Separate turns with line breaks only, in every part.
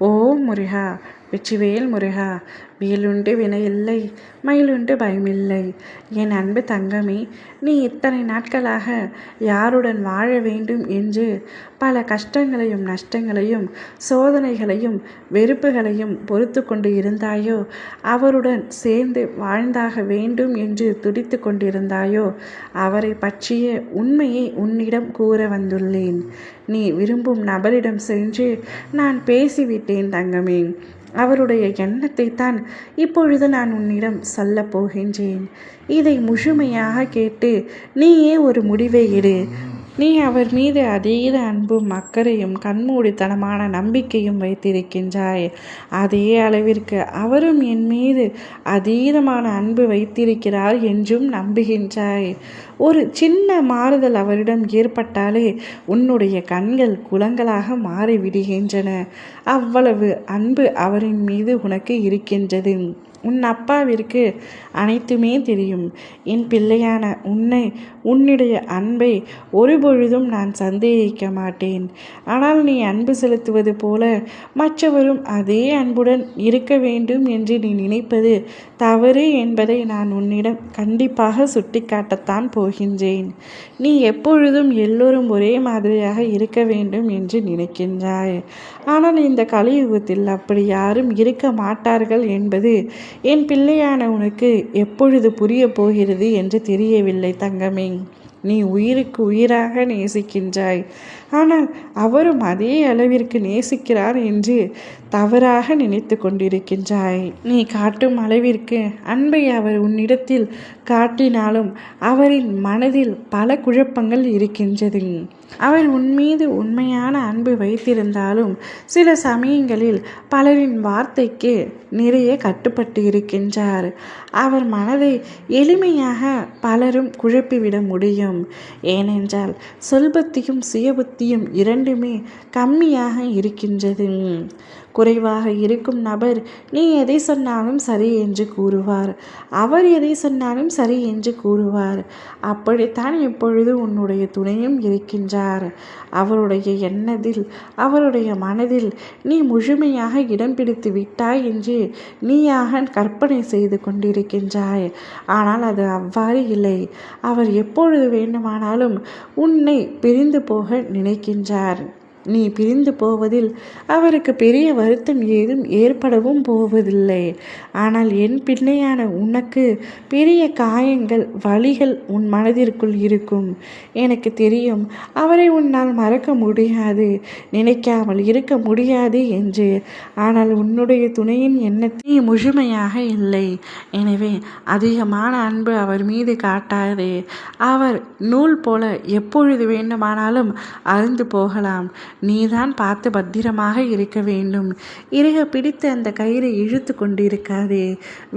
ஓம் முருகா, வெற்றிவேல் முருகா. வேலுண்டு வினையில்லை, மயிலுண்டு பயமில்லை. என் அன்பு தங்கமே, நீ இத்தனை நாட்களாக யாருடன் வாழ வேண்டும் என்று பல கஷ்டங்களையும் நஷ்டங்களையும் சோதனைகளையும் வெறுப்புகளையும் பொறுத்து கொண்டு இருந்தாயோ, அவருடன் சேர்ந்து வாழ்ந்தாக வேண்டும் என்று துடித்து கொண்டிருந்தாயோ, அவரை பற்றிய உண்மையை உன்னிடம் கூற வந்துள்ளேன். நீ விரும்பும் நபரிடம் சென்று நான் பேசிவிட்டேன் தங்கமே. அவருடைய எண்ணத்தை தான் இப்பொழுது நான் உன்னிடம் சொல்லப் போகின்றேன். இதை முழுமையாக கேட்டு நீயே ஒரு முடிவை எடு. நீ அவர் மீது அதீத அன்பும் அக்கறையும் கண்மூடித்தனமான நம்பிக்கையும் வைத்திருக்கின்றாய். அதே அளவிற்கு அவரும் என் மீது அதீதமான அன்பு வைத்திருக்கிறார் என்றும் நம்புகின்றாய். ஒரு சின்ன மாறுதல் அவரிடம் ஏற்பட்டாலே உன்னுடைய கண்கள் குளங்களாக மாறிவிடுகின்றன. அவ்வளவு அன்பு அவரின் மீது உனக்கு இருக்கின்றது. உன் அப்பாவிற்கு அனைத்துமே தெரியும். என் பிள்ளையான உன்னுடைய அன்பை ஒருபொழுதும் நான் சந்தேகிக்க மாட்டேன். ஆனால் நீ அன்பு செலுத்துவது போல மற்றவரும் அதே அன்புடன் இருக்க வேண்டும் என்று நீ நினைப்பது தவறு என்பதை நான் உன்னிடம் கண்டிப்பாக சுட்டிக்காட்டத்தான் போகின்றேன். நீ எப்பொழுதும் எல்லோரும் ஒரே மாதிரியாக இருக்க வேண்டும் என்று நினைக்கின்றாய். ஆனால் இந்த கலியுகத்தில் அப்படி யாரும் இருக்க மாட்டார்கள் என்பது என் பிள்ளையான உனக்கு எப்பொழுது புரிய போகிறது என்று தெரியவில்லை தங்கமே. நீ உயிருக்கு உயிராக நேசிக்கின்றாய். ஆனால் அவரும் அதே அளவிற்கு நேசிக்கிறார் என்று தவறாக நினைத்து கொண்டிருக்கின்றாய். நீ காட்டும் அளவிற்கு அன்பை அவர் உன்னிடத்தில் காட்டினாலும் அவரின் மனதில் பல குழப்பங்கள் இருக்கின்றது. அவர் உன்மீது உண்மையான அன்பு வைத்திருந்தாலும் சில சமயங்களில் பலரின் வார்த்தைக்கு நிறைய கட்டுப்பட்டு இருக்கின்றார். அவர் மனதை எளிமையாக பலரும் குழப்பிவிட முடியும். ஏனென்றால் சொல்பத்தியும் சுயபுத்தியும் இரண்டுமே கம்மியாக இருக்கின்றது. குறைவாக இருக்கும் நபர் நீ எதை சொன்னாலும் சரி என்று கூறுவார். அவர் எதை சொன்னாலும் சரி என்று கூறுவார். அப்படித்தான் இப்பொழுது உன்னுடைய துணையும் இருக்கின்றார். அவருடைய எண்ணத்தில் அவருடைய மனதில் நீ முழுமையாக இடம் பிடித்து விட்டாய் என்று நீயாக கற்பனை செய்து கொண்டிருக்கின்றாய். ஆனால் அது அவ்வாறு இல்லை. அவர் எப்பொழுது வேண்டுமானாலும் உன்னை பிரிந்து போக நினைக்கின்றார். நீ பிரிந்து போவதில் அவருக்கு பெரிய வருத்தம் ஏதும் ஏற்படவும் போவதில்லை. ஆனால் என் பிள்ளையான உனக்கு பெரிய காயங்கள் வலிகள் உன் மனதிற்குள் இருக்கும். எனக்கு தெரியும் அவரை உன்னால் மறக்க முடியாது, நினைக்காமல் இருக்க முடியாது என்று. ஆனால் உன்னுடைய துணையின் எண்ணத்தை முழுமையாக இல்லை. எனவே அதிகமான அன்பு அவர் மீது காட்டாதே. அவர் நூல் போல எப்பொழுது வேண்டுமானாலும் அருந்து போகலாம். நீதான் பார்த்து பத்திரமாக இருக்க வேண்டும். இறுக பிடித்து அந்த கயிறை இழுத்து கொண்டிருக்காதே.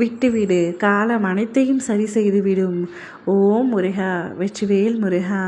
விட்டுவிடு. காலம் அனைத்தையும் சரி செய்துவிடும். ஓம் முருகா, வெற்றிவேல் முருகா.